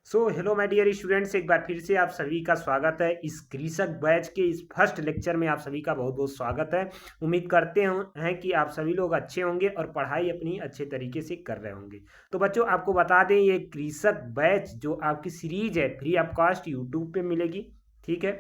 Hello my dear students, एक बार फिर से आप सभी का स्वागत है इस कृषक बैच के इस फर्स्ट लेक्चर में। आप सभी का बहुत बहुत स्वागत है। उम्मीद करते हैं कि आप सभी लोग अच्छे होंगे और पढ़ाई अपनी अच्छे तरीके से कर रहे होंगे। तो बच्चों, आपको बता दें, ये कृषक बैच जो आपकी सीरीज है फ्री ऑफ कॉस्ट यूट्यूब पे मिलेगी। ठीक है,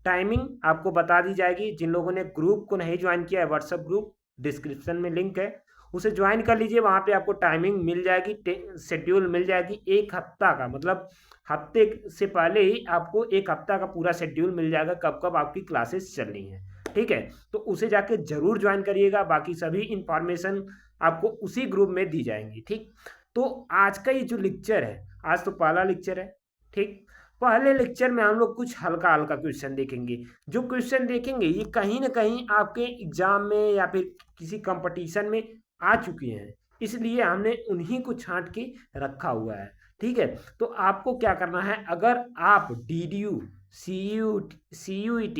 टाइमिंग आपको बता दी जाएगी। जिन लोगों ने ग्रुप को नहीं ज्वाइन किया है, व्हाट्सएप ग्रुप डिस्क्रिप्शन में लिंक है, उसे ज्वाइन कर लीजिए। वहाँ पे आपको टाइमिंग मिल जाएगी, शेड्यूल मिल जाएगी। एक हफ्ता का मतलब हफ्ते से पहले ही आपको एक हफ्ता का पूरा शेड्यूल मिल जाएगा, कब कब आपकी क्लासेस चलनी है। ठीक है, तो उसे जाके जरूर ज्वाइन करिएगा। बाकी सभी इंफॉर्मेशन आपको उसी ग्रुप में दी जाएंगी। ठीक, तो आज का ये जो लेक्चर है, आज तो पहला लेक्चर है। ठीक, पहले लेक्चर में हम लोग कुछ हल्का हल्का क्वेश्चन देखेंगे। जो क्वेश्चन देखेंगे ये कहीं ना कहीं आपके एग्जाम में या फिर किसी कंपटीशन में आ चुकी हैं, इसलिए हमने उन्हीं को छांट के रखा हुआ है। ठीक है, तो आपको क्या करना है, अगर आप DDU, CUET,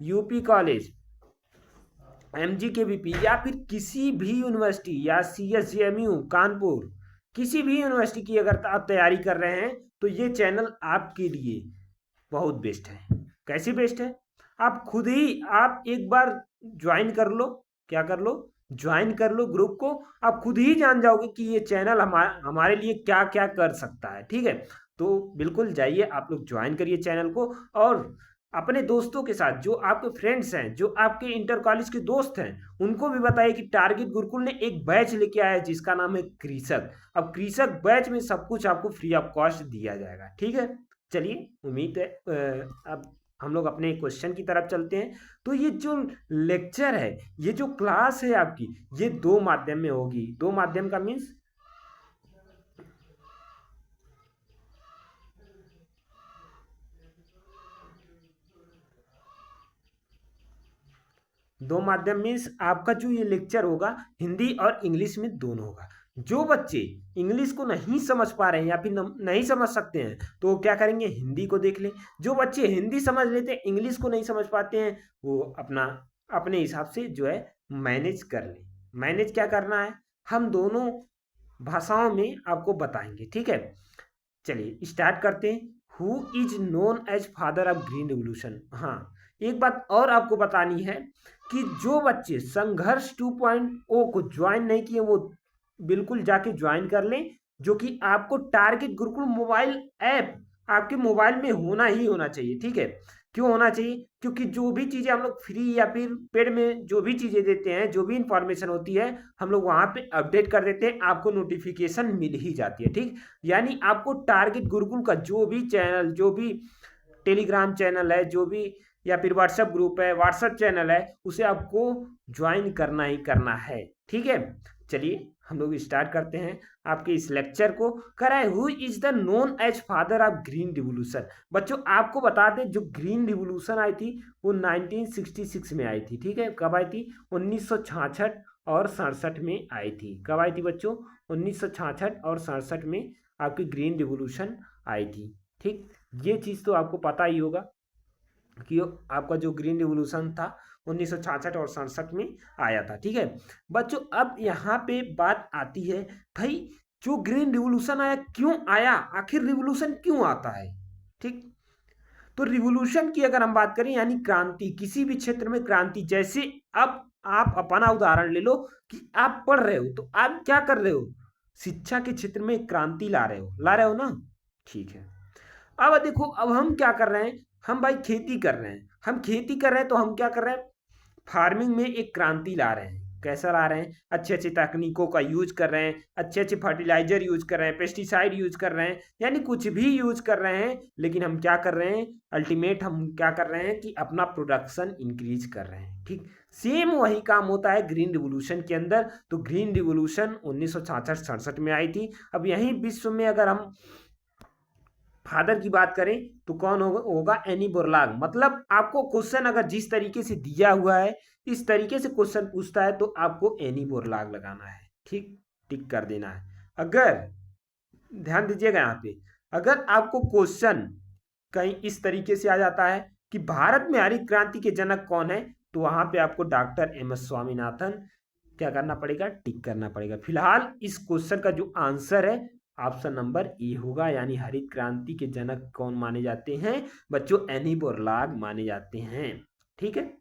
UP college, MGKVP या फिर किसी भी यूनिवर्सिटी या CSJMU कानपुर, किसी भी यूनिवर्सिटी की अगर आप तैयारी कर रहे हैं तो ये चैनल आपके लिए बहुत बेस्ट है। कैसे बेस्ट है, आप खुद ही आप एक बार ज्वाइन कर लो। क्या कर लो, ज्वाइन कर लो ग्रुप को। आप खुद ही जान जाओगे कि ये चैनल हमारे लिए क्या क्या कर सकता है। ठीक है, तो बिल्कुल जाइए, आप लोग ज्वाइन करिए चैनल को और अपने दोस्तों के साथ, जो आपके फ्रेंड्स हैं, जो आपके इंटर कॉलेज के दोस्त हैं, उनको भी बताइए कि टारगेट गुरुकुल ने एक बैच लेके आया है जिसका नाम है कृषक। अब कृषक बैच में सब कुछ आपको फ्री ऑफ कॉस्ट दिया जाएगा। ठीक है, चलिए, उम्मीद है अब हम लोग अपने क्वेश्चन की तरफ चलते हैं। तो ये जो लेक्चर है, ये जो क्लास है आपकी, ये दो माध्यम में होगी। दो माध्यम का मीन्स दो माध्यम मीन्स आपका जो ये लेक्चर होगा हिंदी और इंग्लिश में दोनों होगा। जो बच्चे इंग्लिश को नहीं समझ पा रहे हैं या फिर नहीं समझ सकते हैं तो वो क्या करेंगे, हिंदी को देख लें। जो बच्चे हिंदी समझ लेते हैं, इंग्लिश को नहीं समझ पाते हैं, वो अपना अपने हिसाब से जो है मैनेज कर लें। मैनेज क्या करना है, हम दोनों भाषाओं में आपको बताएंगे। ठीक है, चलिए स्टार्ट करते हैं। Who is known as father of green revolution. हाँ, एक बात और आपको बतानी है कि जो बच्चे संघर्ष 2.0 को ज्वाइन नहीं किए वो बिल्कुल जाके ज्वाइन कर लें, जो कि आपको टारगेट गुरुकुल मोबाइल ऐप आपके मोबाइल में होना ही होना चाहिए। ठीक है, क्यों होना चाहिए, क्योंकि जो भी चीज़ें हम लोग फ्री या फिर पेड में जो भी चीज़ें देते हैं, जो भी इंफॉर्मेशन होती है, हम लोग वहाँ पे अपडेट कर देते हैं, आपको नोटिफिकेशन मिल ही जाती है। ठीक, यानी आपको टारगेट गुरुकुल का जो भी चैनल, जो भी टेलीग्राम चैनल है, जो भी या फिर व्हाट्सएप ग्रुप है, व्हाट्सएप चैनल है, उसे आपको ज्वाइन करना ही करना है। ठीक है, चलिए हम लोग स्टार्ट करते हैं आपके इस लेक्चर को। कराए who is the known as father of green revolution. बच्चों आपको बता दें, जो ग्रीन रिवोल्यूशन आई थी वो 1966 में आई थी। ठीक है, कब आई थी, 1966 और 67 में आई थी। कब आई थी बच्चों, 1966 और 67 में आपकी ग्रीन रिवोल्यूशन आई थी। ठीक, ये चीज़ तो आपको पता ही होगा कि आपका जो ग्रीन रिवोल्यूशन था 1966 और 67 में आया था। ठीक है बच्चों, अब यहाँ पे बात आती है, भाई जो ग्रीन रिवोल्यूशन आया क्यों आया, आखिर रिवोल्यूशन क्यों आता है। ठीक, तो रिवोल्यूशन की अगर हम बात करें यानी क्रांति, किसी भी क्षेत्र में क्रांति। जैसे अब आप अपना उदाहरण ले लो कि आप पढ़ रहे हो तो आप क्या कर रहे हो, शिक्षा के क्षेत्र में क्रांति ला रहे हो ना। ठीक है, अब देखो, अब हम क्या कर रहे हैं, हम भाई खेती कर रहे हैं। हम खेती कर रहे हैं तो हम क्या कर रहे हैं, फार्मिंग में एक क्रांति ला रहे हैं। कैसा ला रहे हैं, अच्छे अच्छे तकनीकों का यूज कर रहे हैं, अच्छे अच्छे फर्टिलाइजर यूज कर रहे हैं, पेस्टिसाइड यूज कर रहे हैं, यानी कुछ भी यूज कर रहे हैं, लेकिन हम क्या कर रहे हैं, अल्टीमेट हम क्या कर रहे हैं कि अपना प्रोडक्शन इंक्रीज कर रहे हैं। ठीक, सेम वही काम होता है ग्रीन रिवोल्यूशन के अंदर। तो ग्रीन रिवोल्यूशन 1966-67 में आई थी। अब यही विश्व में अगर हम फादर की बात करें तो कौन होगा एनी बोरलाग। मतलब आपको क्वेश्चन अगर जिस तरीके से दिया हुआ है, इस तरीके से क्वेश्चन पूछता है तो आपको एनी बोरलाग लगाना है। ठीक, टिक कर देना है। अगर ध्यान दीजिएगा यहाँ पे, अगर आपको क्वेश्चन कहीं इस तरीके से आ जाता है कि भारत में हरित क्रांति के जनक कौन है, तो वहां पे आपको डॉक्टर MS स्वामीनाथन क्या करना पड़ेगा, टिक करना पड़ेगा। फिलहाल इस क्वेश्चन का जो आंसर है ऑप्शन नंबर ए होगा, यानी हरित क्रांति के जनक कौन माने जाते हैं बच्चों? एनी बोरलॉग माने जाते हैं। ठीक है,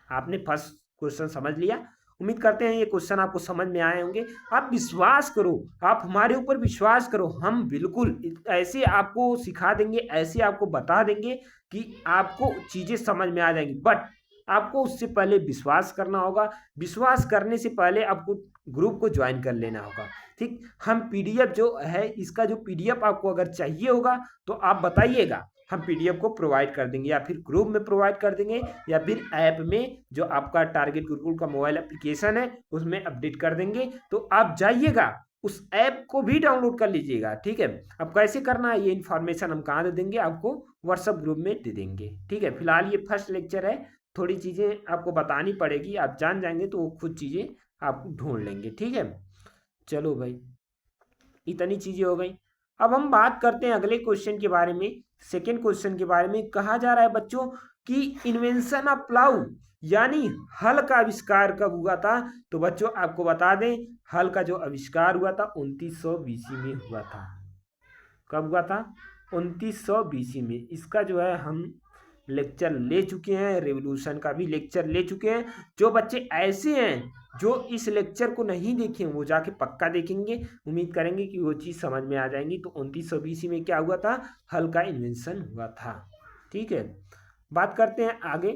आपने फर्स्ट क्वेश्चन समझ लिया। उम्मीद करते हैं ये क्वेश्चन आपको समझ में आए होंगे। आप विश्वास करो, आप हमारे ऊपर विश्वास करो, हम बिल्कुल ऐसे आपको सिखा देंगे, ऐसे आपको बता देंगे कि आपको चीज़ें समझ में आ जाएंगी। बट आपको उससे पहले विश्वास करना होगा। विश्वास करने से पहले आपको ग्रुप को ज्वाइन कर लेना होगा। ठीक, हम पीडीएफ जो है, इसका जो पीडीएफ आपको अगर चाहिए होगा तो आप बताइएगा, हम पीडीएफ को प्रोवाइड कर देंगे, या फिर ग्रुप में प्रोवाइड कर देंगे, या फिर ऐप में जो आपका टारगेट गुरुकुल का मोबाइल एप्लीकेशन है उसमें अपडेट कर देंगे। तो आप जाइएगा, उस ऐप को भी डाउनलोड कर लीजिएगा। ठीक है, अब कैसे करना है ये इन्फॉर्मेशन हम कहाँ दे देंगे आपको? व्हाट्सएप ग्रुप में दे देंगे। ठीक है, फिलहाल ये फर्स्ट लेक्चर है, थोड़ी चीज़ें आपको बतानी पड़ेगी, आप जान जाएंगे तो वो खुद चीज़ें आप ढूंढ लेंगे। ठीक है, चलो भाई, इतनी चीज़ें हो गई। अब हम बात करते हैं अगले क्वेश्चन के बारे में। सेकेंड क्वेश्चन के बारे में कहा जा रहा है बच्चों कि इन्वेंशन ऑफ प्लाऊ यानी हल का आविष्कार कब हुआ था? तो बच्चों आपको बता दें, हल का जो आविष्कार हुआ था 2900 बीसी में हुआ था। कब हुआ था? 2900 बीसी में। इसका जो है हम लेक्चर ले चुके हैं, रेवोल्यूशन का भी लेक्चर ले चुके हैं। जो बच्चे ऐसे हैं जो इस लेक्चर को नहीं देखे वो जाके पक्का देखेंगे, उम्मीद करेंगे कि वो चीज़ समझ में आ जाएंगी। तो 2900 बीसी में क्या हुआ था? हल का इन्वेंशन हुआ था। ठीक है, बात करते हैं आगे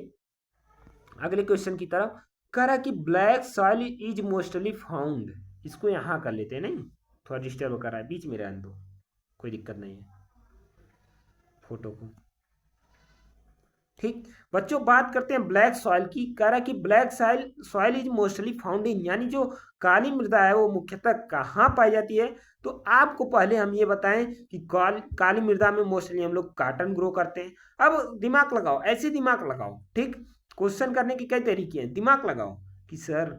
अगले क्वेश्चन की तरफ। कह रहा कि black soil is mostly found, इसको यहाँ कर लेते हैं, नहीं थोड़ा डिस्टर्ब कर रहा है, बीच में रहने दो, कोई दिक्कत नहीं है फोटो को। ठीक बच्चों, बात करते हैं ब्लैक सॉइल की। कह रहा है कि black soil is mostly found in, यानी जो काली मृदा है वो मुख्यतः कहाँ पाई जाती है? तो आपको पहले हम ये बताएं कि काली मृदा में मोस्टली हम लोग कॉटन ग्रो करते हैं। अब दिमाग लगाओ, ऐसे दिमाग लगाओ। ठीक, क्वेश्चन करने के कई तरीके हैं, दिमाग लगाओ कि सर,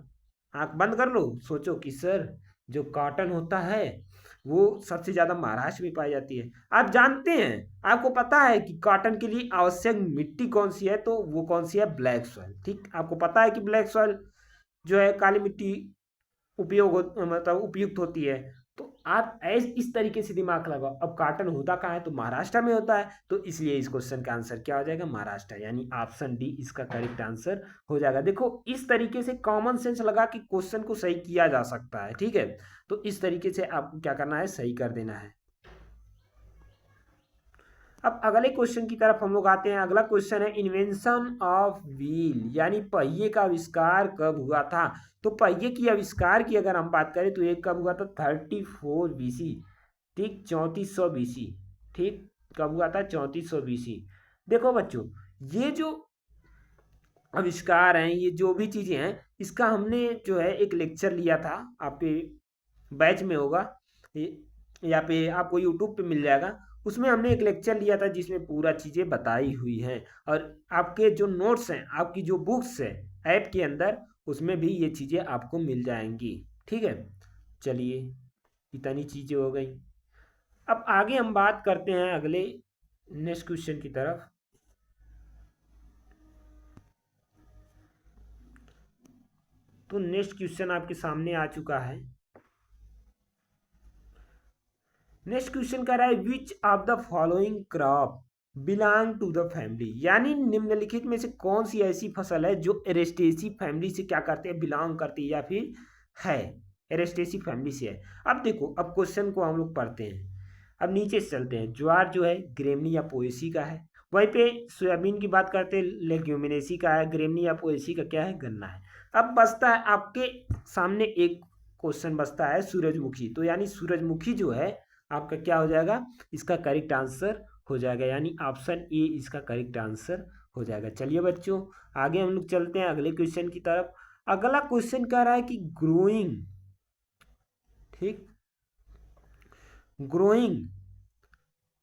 आंख बंद कर लो, सोचो कि सर जो कॉटन होता है वो सबसे ज़्यादा महाराष्ट्र में पाई जाती है। आप जानते हैं, आपको पता है कि कॉटन के लिए आवश्यक मिट्टी कौन सी है? तो वो कौन सी है? Black soil. ठीक, आपको पता है कि ब्लैक सॉइल जो है काली मिट्टी मतलब उपयुक्त होती है। तो आप इस तरीके से दिमाग लगाओ। अब कॉटन होता कहाँ है? तो महाराष्ट्र में होता है, तो इसलिए इस क्वेश्चन का आंसर क्या हो जाएगा? महाराष्ट्र, यानी ऑप्शन डी इसका करेक्ट आंसर हो जाएगा। देखो, इस तरीके से कॉमन सेंस लगा कि क्वेश्चन को सही किया जा सकता है। ठीक है, तो इस तरीके से आपको क्या करना है? सही कर देना है। अब अगले क्वेश्चन की तरफ हम लोग आते हैं। अगला क्वेश्चन है इन्वेंशन ऑफ व्हील, यानी पहिए का आविष्कार कब हुआ था? तो पहिए की आविष्कार की अगर हम बात करें तो ये कब हुआ था? 34 बीसी। ठीक, 3400 बीसी। ठीक, कब हुआ था? 3400 बीसी। देखो बच्चों, ये जो आविष्कार हैं, ये जो भी चीज़ें हैं, इसका हमने जो है एक लेक्चर लिया था, आपके बैच में होगा या पे आपको यूट्यूब पे मिल जाएगा। उसमें हमने एक लेक्चर लिया था जिसमें पूरा चीज़ें बताई हुई हैं, और आपके जो नोट्स हैं, आपकी जो बुक्स है ऐप के अंदर, उसमें भी ये चीज़ें आपको मिल जाएंगी। ठीक है, चलिए, इतनी चीज़ें हो गई। अब आगे हम बात करते हैं अगले नेक्स्ट क्वेश्चन की तरफ। तो नेक्स्ट क्वेश्चन आपके सामने आ चुका है। नेक्स्ट क्वेश्चन कह रहा है which of the following crop belong to the family, यानी निम्नलिखित में से कौन सी ऐसी फसल है जो एरेस्टेसी फैमिली से क्या करते हैं? बिलोंग करती है, या फिर है एरेस्टेसी फैमिली से है। अब देखो, अब क्वेश्चन को हम लोग पढ़ते हैं। अब नीचे से चलते हैं। ज्वार जो है ग्रेमनी या पोएसी का है। वहीं पे सोयाबीन की बात करते हैं, लेग्यूमिनेसी का है। ग्रेमनी या पोएसी का क्या है? गन्ना है। अब बचता है आपके सामने एक क्वेश्चन बचता है सूरजमुखी। तो यानी सूरजमुखी जो है आपका क्या हो जाएगा? इसका करेक्ट आंसर हो जाएगा, यानी ऑप्शन ए इसका करेक्ट आंसर हो जाएगा। चलिए बच्चों, आगे हम लोग चलते हैं अगले क्वेश्चन की तरफ। अगला क्वेश्चन कह रहा है कि ग्रोइंग, ठीक, growing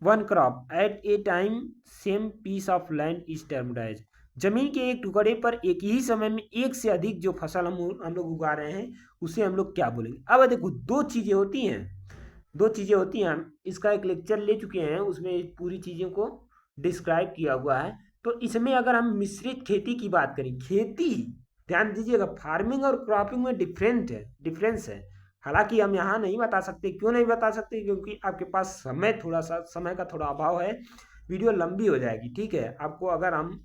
one crop at a time same piece of land is termed as, जमीन के एक टुकड़े पर एक ही समय में एक से अधिक जो फसल हम लोग उगा रहे हैं उसे हम लोग क्या बोलेंगे? अब देखो, दो चीज़ें होती हैं, हम इसका एक लेक्चर ले चुके हैं, उसमें पूरी चीज़ों को डिस्क्राइब किया हुआ है। तो इसमें अगर हम मिश्रित खेती की बात करें, खेती ध्यान दीजिएगा, फार्मिंग और क्रॉपिंग में डिफरेंस है। हालांकि हम यहाँ नहीं बता सकते, क्यों नहीं बता सकते, क्योंकि आपके पास समय का थोड़ा अभाव है, वीडियो लंबी हो जाएगी। ठीक है, आपको अगर हम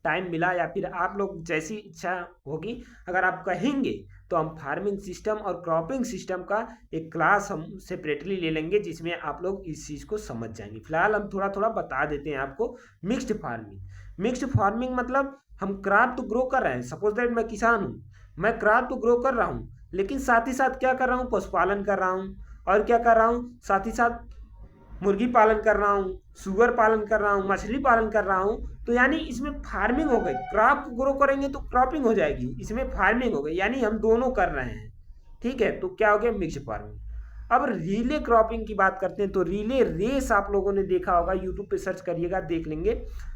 टाइम मिला या फिर आप लोग जैसी इच्छा होगी, अगर आप कहेंगे तो हम फार्मिंग सिस्टम और क्रॉपिंग सिस्टम का एक क्लास हम सेपरेटली ले लेंगे, जिसमें आप लोग इस चीज़ को समझ जाएंगे। फिलहाल हम थोड़ा थोड़ा बता देते हैं आपको। मिक्स्ड फार्मिंग मतलब हम क्रॉप तो ग्रो कर रहे हैं, सपोज दैट मैं किसान हूँ, मैं क्रॉप तो ग्रो कर रहा हूँ, लेकिन साथ ही साथ क्या कर रहा हूँ, पशुपालन कर रहा हूँ, और क्या कर रहा हूँ, साथ ही साथ मुर्गी पालन कर रहा हूँ, सुगर पालन कर रहा हूँ, मछली पालन कर रहा हूँ। तो यानी इसमें फार्मिंग हो गई, क्रॉप ग्रो करेंगे तो क्रॉपिंग हो जाएगी, इसमें फार्मिंग हो गई, यानी हम दोनों कर रहे हैं। ठीक है, तो क्या हो गया, मिक्स फार्मिंग। अब रिले क्रॉपिंग की बात करते हैं, तो रिले रेस आप लोगों ने देखा होगा, यूट्यूब पे सर्च करिएगा देख लेंगे।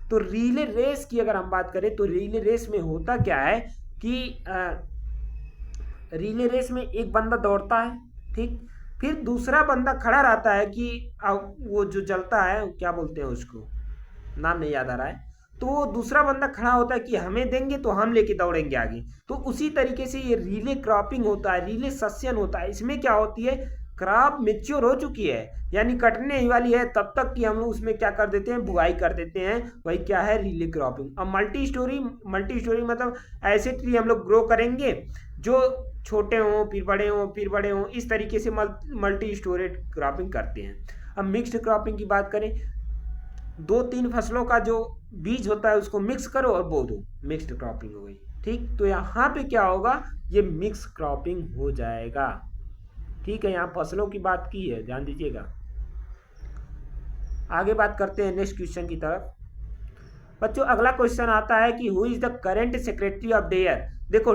तो रिले रेस की अगर हम बात करें, तो रिले रेस में होता क्या है कि रिले रेस में एक बंदा दौड़ता है, ठीक, फिर दूसरा बंदा खड़ा रहता है कि वो जो जलता है, क्या बोलते हैं उसको, नाम नहीं याद आ रहा है, तो वो दूसरा बंदा खड़ा होता है कि हमें देंगे तो हम लेके दौड़ेंगे आगे। तो उसी तरीके से ये रिले क्रॉपिंग होता है, रिले सस्यन होता है। इसमें क्या होती है, क्रॉप मेच्योर हो चुकी है, यानी कटने ही वाली है, तब तक कि हम लोग उसमें क्या कर देते हैं, बुआई कर देते हैं। वही क्या है, रिले क्रॉपिंग। अब मल्टी स्टोरी मतलब ऐसे ट्री हम लोग ग्रो करेंगे जो छोटे हों, फिर बड़े हों, फिर बड़े हों, इस तरीके से मल्टी स्टोरेज क्रॉपिंग करते हैं। अब मिक्स्ड क्रॉपिंग की बात करें, 2-3 फसलों का जो बीज होता है उसको मिक्स करो और बो दो, मिक्स्ड क्रॉपिंग हो गई। ठीक, तो यहाँ पे क्या होगा, ये मिक्स क्रॉपिंग हो जाएगा। ठीक है, यहाँ फसलों की बात की है, ध्यान दीजिएगा। आगे बात करते हैं नेक्स्ट क्वेश्चन की तरफ। बच्चों अगला क्वेश्चन आता है कि who is the current secretary of DARE. देखो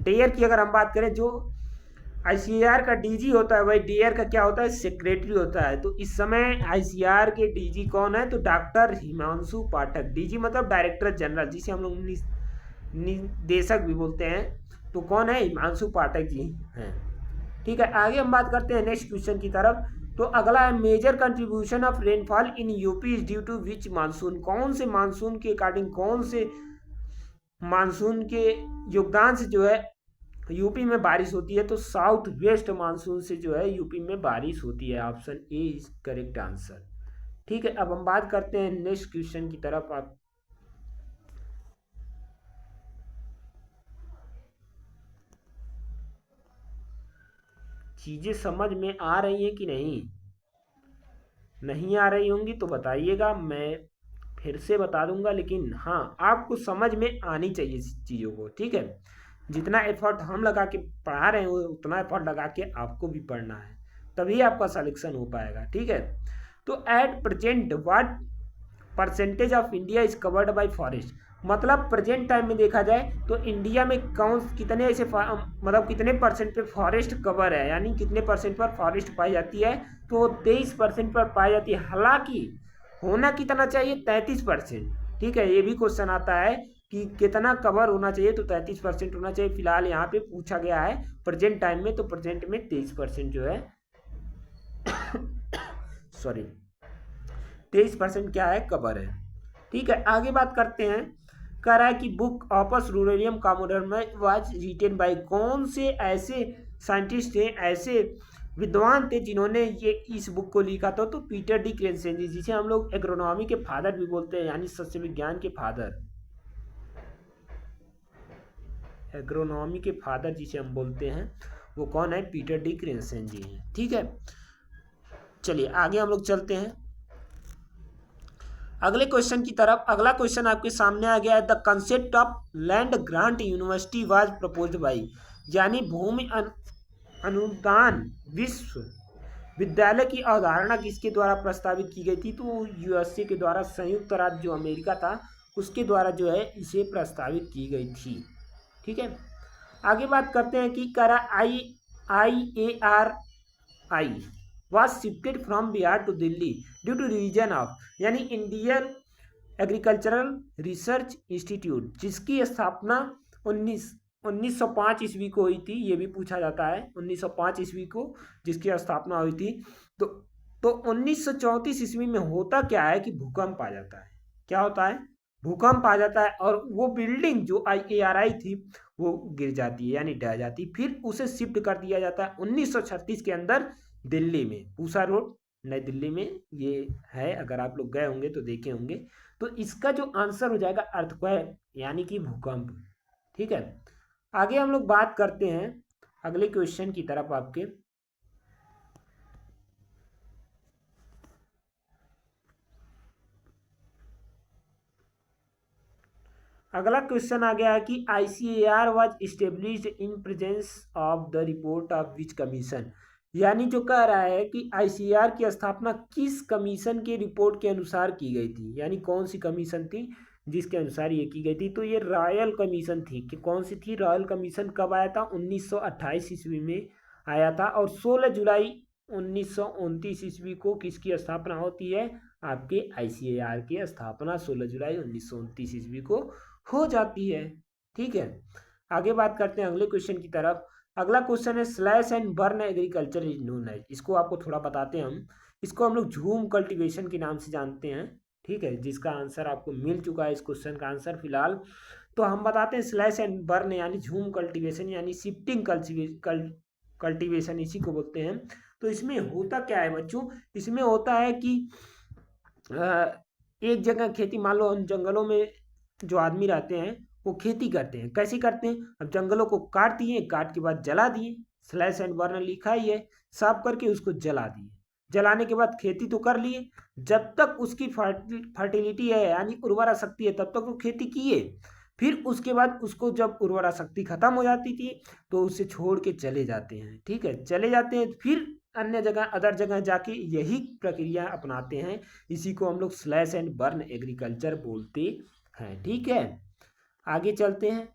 डेयर की अगर हम बात करें, जो आईसीएआर का डीजी होता है, वही डेयर का क्या होता है, सेक्रेटरी होता है। तो इस समय आईसीएआर के डीजी कौन है, तो डॉक्टर हिमांशु पाठक। डीजी मतलब डायरेक्टर जनरल, जिसे हम लोग निदेशक भी बोलते हैं। तो कौन है, हिमांशु पाठक जी हैं। ठीक है, आगे हम बात करते हैं नेक्स्ट क्वेश्चन की तरफ। तो अगला है, major contribution of rainfall in UP is due to which monsoon. कौन से मानसून के अकॉर्डिंग, कौन से मानसून के योगदान से जो है यूपी में बारिश होती है, तो साउथ वेस्ट मानसून से जो है यूपी में बारिश होती है। Option A is correct answer. ठीक है, अब हम बात करते हैं नेक्स्ट क्वेश्चन की तरफ। आप चीजें समझ में आ रही हैं कि नहीं आ रही होंगी तो बताइएगा, मैं फिर से बता दूंगा, लेकिन हाँ आपको समझ में आनी चाहिए चीज़ों को। ठीक है, जितना एफर्ट हम लगा के पढ़ा रहे हैं उतना एफर्ट लगा के आपको भी पढ़ना है, तभी आपका सिलेक्शन हो पाएगा। ठीक है, तो at present what percentage of India is covered by forest. मतलब प्रेजेंट टाइम में देखा जाए तो इंडिया में कितने ऐसे मतलब कितने परसेंट पे फॉरेस्ट कवर है, यानी कितने परसेंट पर फॉरेस्ट पाई जाती है, तो 23% पर पाई जाती है। हालांकि होना कितना चाहिए, 33%। ठीक है, ये भी क्वेश्चन आता है कि कितना कवर होना चाहिए, तो 33% होना चाहिए। फिलहाल यहाँ पे पूछा गया है प्रेजेंट टाइम में, तो प्रेजेंट में 23% जो है सॉरी 23% क्या है, कवर है। ठीक है, आगे बात करते हैं। कह रहा है कि बुक ऑपस रूरेलियम कॉमोडर में वाज रिटेन बाय, कौन से ऐसे साइंटिस्ट थे, ऐसे विद्वान थे जिन्होंने ये इस बुक को लिखा था, तो पीटर डी क्रेसेंजी, जिसे हम लोग एग्रोनॉमी के फादर भी बोलते हैं, यानी सस्य विज्ञान के फादर, एग्रोनॉमी के फादर जिसे हम बोलते हैं, वो कौन है, पीटर डी क्रेसेंजी हैं। ठीक है, चलिए आगे हम लोग चलते हैं अगले क्वेश्चन की तरफ। अगला क्वेश्चन आपके सामने आ गया है, the concept of land grant university was proposed by, यानी भूमि अनुदान विश्वविद्यालय की अवधारणा किसके द्वारा प्रस्तावित की गई थी, तो यूएसए के द्वारा, संयुक्त राज्य जो अमेरिका था उसके द्वारा जो है इसे प्रस्तावित की गई थी। ठीक है, आगे बात करते हैं कि करा IARI was shifted from Bihar to Delhi due to reason of, यानी इंडियन एग्रीकल्चरल रिसर्च इंस्टीट्यूट, जिसकी स्थापना 1905 ईस्वी को हुई थी। ये भी पूछा जाता है, 1905 ईस्वी को जिसकी स्थापना हुई थी। तो 1934 ईस्वी में होता क्या है कि भूकंप आ जाता है। क्या होता है, भूकंप आ जाता है, और वो बिल्डिंग जो IARI थी वो गिर जाती है यानी ढह जाती है। फिर उसे शिफ्ट कर दिया जाता है 1936 के अंदर दिल्ली में, पूसा रोड नई दिल्ली में ये है, अगर आप लोग गए होंगे तो देखे होंगे। तो इसका जो आंसर हो जाएगा अर्थक्वेक यानी कि भूकंप। ठीक है, आगे हम लोग बात करते हैं अगले क्वेश्चन की तरफ आपके। अगला क्वेश्चन आ गया है कि ICAR was established in presence of the report of which commission, यानी जो कह रहा है कि ICAR की स्थापना किस कमीशन के रिपोर्ट के अनुसार की गई थी, यानी कौन सी कमीशन थी जिसके अनुसार ये की गई थी। तो ये रॉयल कमीशन थी। कि कौन सी थी रॉयल कमीशन? कब आया था? 1928 ईस्वी में आया था। और 16 जुलाई 1929 ईस्वी को किसकी स्थापना होती है? आपके ICAR की स्थापना 16 जुलाई 1929 ईस्वी को हो जाती है। ठीक है, आगे बात करते हैं अगले क्वेश्चन की तरफ। अगला क्वेश्चन है slash and burn agriculture is known as, इसको आपको थोड़ा बताते हैं हम। इसको हम लोग झूम कल्टीवेशन के नाम से जानते हैं। ठीक है, जिसका आंसर आपको मिल चुका है इस क्वेश्चन का आंसर फिलहाल। तो हम बताते हैं स्लैश एंड बर्न यानी झूम कल्टीवेशन यानी शिफ्टिंग कल्टीवेशन इसी को बोलते हैं। तो इसमें होता क्या है बच्चों? इसमें होता है कि एक जगह खेती, मान लो हम जंगलों में जो आदमी रहते हैं वो खेती करते हैं। कैसे करते हैं? अब जंगलों को काट दिए, काट के बाद जला दिए, स्लैश एंड बर्न लिखा ही है, साफ करके उसको जला दिए। जलाने के बाद खेती तो कर लिए, जब तक उसकी फर्टिलिटी है यानी उर्वरा शक्ति है तब तक वो खेती किए। फिर उसके बाद उसको जब उर्वरा शक्ति खत्म हो जाती थी तो उसे छोड़ के चले जाते हैं। ठीक है, चले जाते हैं, फिर अन्य जगह अदर जगह जाके यही प्रक्रिया अपनाते हैं। इसी को हम लोग स्लैश एंड बर्न एग्रीकल्चर बोलते हैं। ठीक है, आगे चलते हैं।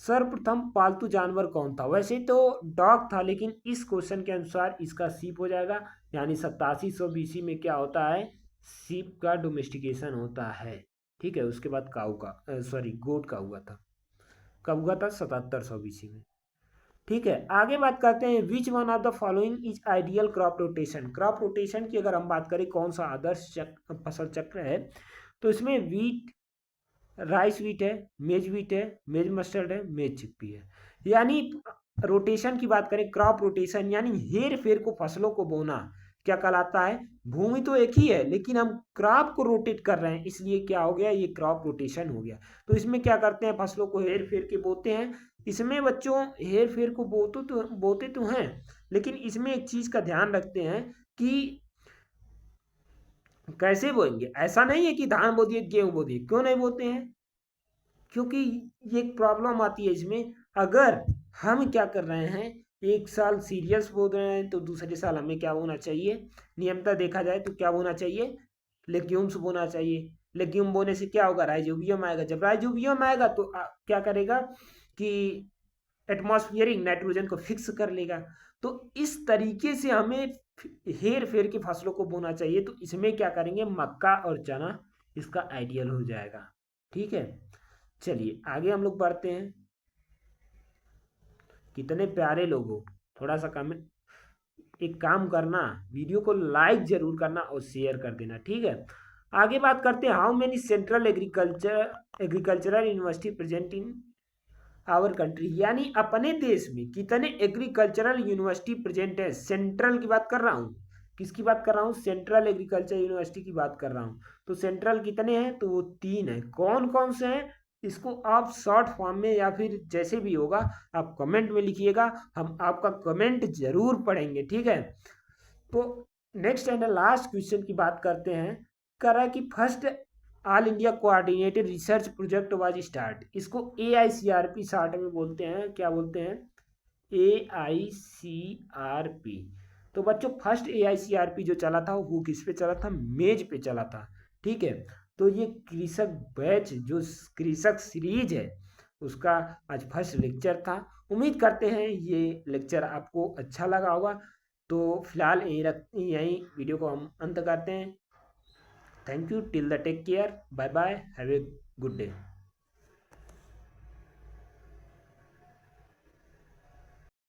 सर्वप्रथम पालतू जानवर कौन था? वैसे तो डॉग था, लेकिन इस क्वेश्चन के अनुसार इसका सीप हो जाएगा। यानी 8700 BC में क्या होता है? सीप का डोमेस्टिकेशन होता है। ठीक है, उसके बाद काऊ का सॉरी गोट का हुआ था। कब हुआ था? 7700 BC में। ठीक है, आगे बात करते हैं which one of the following is ideal crop rotation. Crop rotation की अगर हम बात करें कौन सा आदर्श फसल चक्र है, तो इसमें वीट, राइस वीट है, मेज वीट है, मेज मस्टर्ड है, मेज चिक्पी है। यानी रोटेशन की बात करें, क्रॉप रोटेशन यानी हेर फेर को फसलों को बोना क्या कहलाता है? भूमि तो एक ही है लेकिन हम क्रॉप को रोटेट कर रहे हैं, इसलिए क्या हो गया? ये क्रॉप रोटेशन हो गया। तो इसमें क्या करते हैं? फसलों को हेर फेर के बोते हैं। इसमें बच्चों हेर फेर को बोते तो हैं, लेकिन इसमें एक चीज का ध्यान रखते हैं कि कैसे बोएंगे। ऐसा नहीं है कि धान बो दिए गेहूं बो दिए, क्यों नहीं बोते हैं? क्योंकि ये एक प्रॉब्लम आती है इसमें। अगर हम क्या कर रहे हैं, एक साल सीरियस बो रहे हैं तो दूसरे साल हमें क्या बोना चाहिए? नियमतः देखा जाए तो क्या बोना चाहिए? लेग्यूम्स बोना चाहिए। लेग्यूम बोने से क्या होगा? राइजोबियम आएगा। जब राइजोबियम आएगा तो क्या करेगा कि एटमॉस्फेरिक नाइट्रोजन को फिक्स कर लेगा। तो इस तरीके से हमें हेर फेर की फसलों को बोना चाहिए। तो इसमें क्या करेंगे? मक्का और चना इसका आइडियल हो जाएगा। ठीक है, चलिए आगे हम लोग बढ़ते हैं। कितने प्यारे लोग हो, थोड़ा सा कमेंट, एक काम करना, वीडियो को लाइक जरूर करना और शेयर कर देना। ठीक है, आगे बात करते हैं how many central agricultural university present in our country, यानी अपने देश में कितने एग्रीकल्चरल यूनिवर्सिटी प्रेजेंट है। सेंट्रल की बात कर रहा हूँ। किसकी बात कर रहा हूँ? सेंट्रल एग्रीकल्चर यूनिवर्सिटी की बात कर रहा हूँ। तो सेंट्रल कितने हैं? तो वो 3 है। कौन कौन से हैं? इसको आप शॉर्ट फॉर्म में या फिर जैसे भी होगा आप कमेंट में लिखिएगा, हम आपका कमेंट जरूर पढ़ेंगे। ठीक है, तो नेक्स्ट एंड लास्ट क्वेश्चन की बात करते हैं। कह रहा है कि first all India coordinated research project was start. इसको AICRP शॉर्ट में बोलते हैं। क्या बोलते हैं? AICRP। तो बच्चों फर्स्ट AICRP जो चला था वो किस पे चला था? मेज पे चला था। ठीक है, तो ये कृषक बैच जो कृषक सीरीज है उसका आज फर्स्ट लेक्चर था। उम्मीद करते हैं ये लेक्चर आपको अच्छा लगा होगा। तो फिलहाल यहीं वीडियो को हम अंत करते हैं। Thank you, till the take care, bye bye, have a good day.